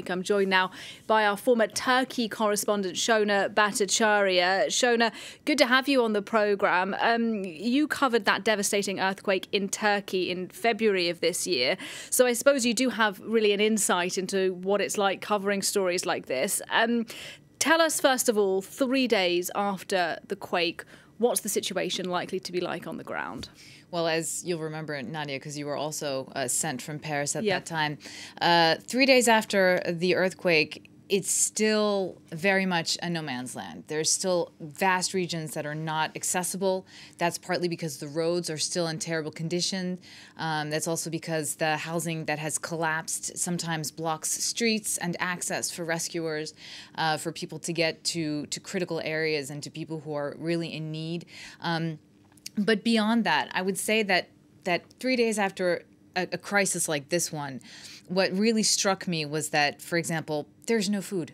I'm joined now by our former Turkey correspondent, Shona Bhattacharyya. Shona, good to have you on the programme. You covered that devastating earthquake in Turkey in February of this year. So I suppose you do have really an insight into what it's like covering stories like this. Tell us, first of all, 3 days after the quake, what's the situation likely to be like on the ground? Well, as you'll remember, Nadia, because you were also sent from Paris at that time, 3 days after the earthquake, it's still very much a no man's land. There's still vast regions that are not accessible. That's partly because the roads are still in terrible condition. That's also because the housing that has collapsed sometimes blocks streets and access for rescuers, for people to get to critical areas and to people who are really in need. But beyond that, I would say that 3 days after a crisis like this one, what really struck me was that, for example, there's no food.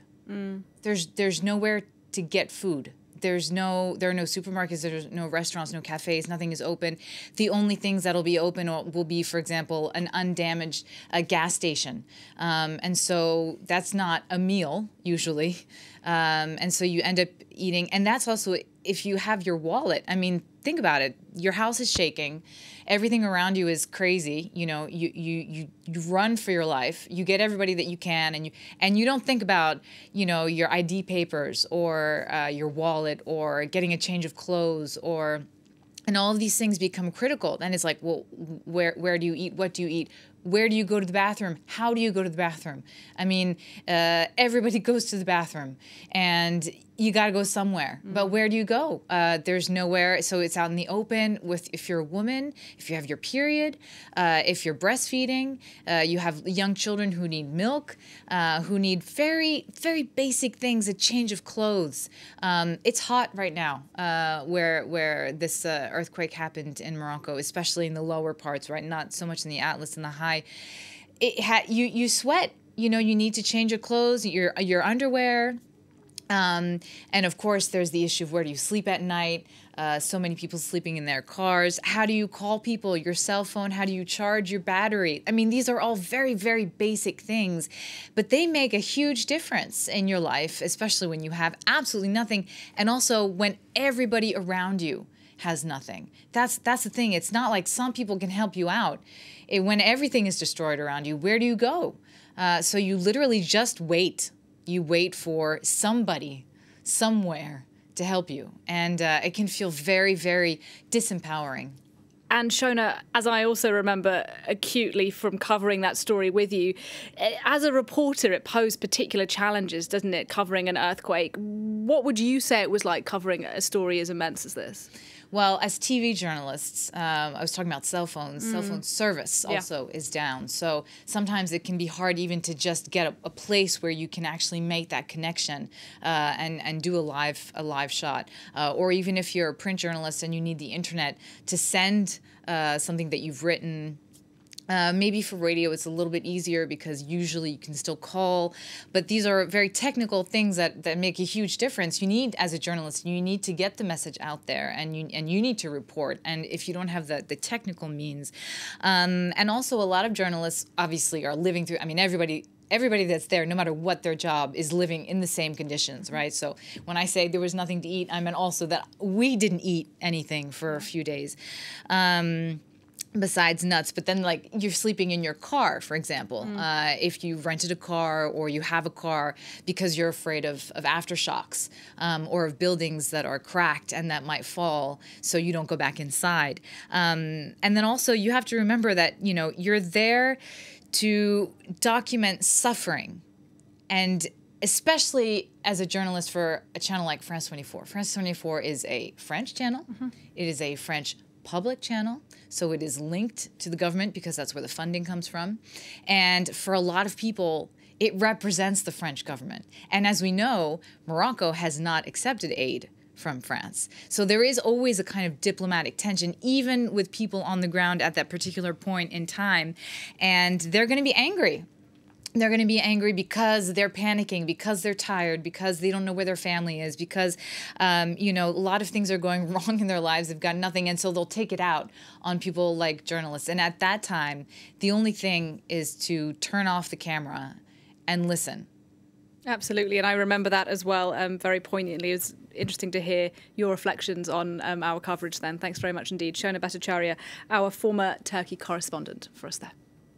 There's nowhere to get food. There are no supermarkets, there's no restaurants, no cafes, nothing is open. The only things that'll be open will be, for example, an undamaged gas station. And so that's not a meal, usually. And so you end up eating, and that's also if you have your wallet. I mean, think about it. Your house is shaking. Everything around you is crazy. You know, you run for your life. You get everybody that you can, and you don't think about, you know, your ID papers or your wallet or getting a change of clothes and all of these things become critical. Then it's like, well, where do you eat? What do you eat? Where do you go to the bathroom? How do you go to the bathroom? I mean, everybody goes to the bathroom, and you got to go somewhere. But where do you go? There's nowhere. So it's out in the open. If you're a woman, if you have your period, if you're breastfeeding, you have young children who need milk, who need very, very basic things, a change of clothes. It's hot right now where this earthquake happened in Morocco, especially in the lower parts, right? Not so much in the Atlas and the high. You sweat. You know, you need to change your clothes, your underwear. And of course, there's the issue of where do you sleep at night? So many people sleeping in their cars. How do you call people? Your cell phone? How do you charge your battery? I mean, these are all very, very basic things, but they make a huge difference in your life, especially when you have absolutely nothing, and also when everybody around you has nothing. That's the thing. It's not like some people can help you out. When everything is destroyed around you, where do you go? So you literally just wait. You wait for somebody, somewhere, to help you. And it can feel very, very disempowering. And Shona, as I also remember acutely from covering that story with you, as a reporter, it posed particular challenges, doesn't it, covering an earthquake? What would you say it was like covering a story as immense as this? Well, as TV journalists, I was talking about cell phones. Cell phone service also is down. So sometimes it can be hard even to just get a place where you can actually make that connection and do a live shot. Or even if you're a print journalist and you need the internet to send something that you've written. Maybe for radio it's a little bit easier because usually you can still call, but these are very technical things that make a huge difference. You need, as a journalist, you need to get the message out there, and you need to report. And if you don't have the technical means, and also a lot of journalists obviously are living through. I mean, everybody that's there, no matter what their job, is living in the same conditions, right? So when I say there was nothing to eat, I meant also that we didn't eat anything for a few days. Besides nuts, but then like you're sleeping in your car, for example, if you rented a car or you have a car because you're afraid of aftershocks or of buildings that are cracked and that might fall, so you don't go back inside. And then also you have to remember that, you know, you're there to document suffering, and especially as a journalist for a channel like France 24. France 24 is a French channel. It is a French public channel, so it is linked to the government because that's where the funding comes from. And for a lot of people, it represents the French government. And as we know, Morocco has not accepted aid from France. So there is always a kind of diplomatic tension, even with people on the ground at that particular point in time. And they're going to be angry. They're going to be angry because they're panicking, because they're tired, because they don't know where their family is, because, you know, a lot of things are going wrong in their lives. They've got nothing. And so they'll take it out on people like journalists. And at that time, the only thing is to turn off the camera and listen. Absolutely, and I remember that as well very poignantly. It was interesting to hear your reflections on our coverage then. Thanks very much indeed. Shona Bhattacharyya, our former Turkey correspondent, for us there.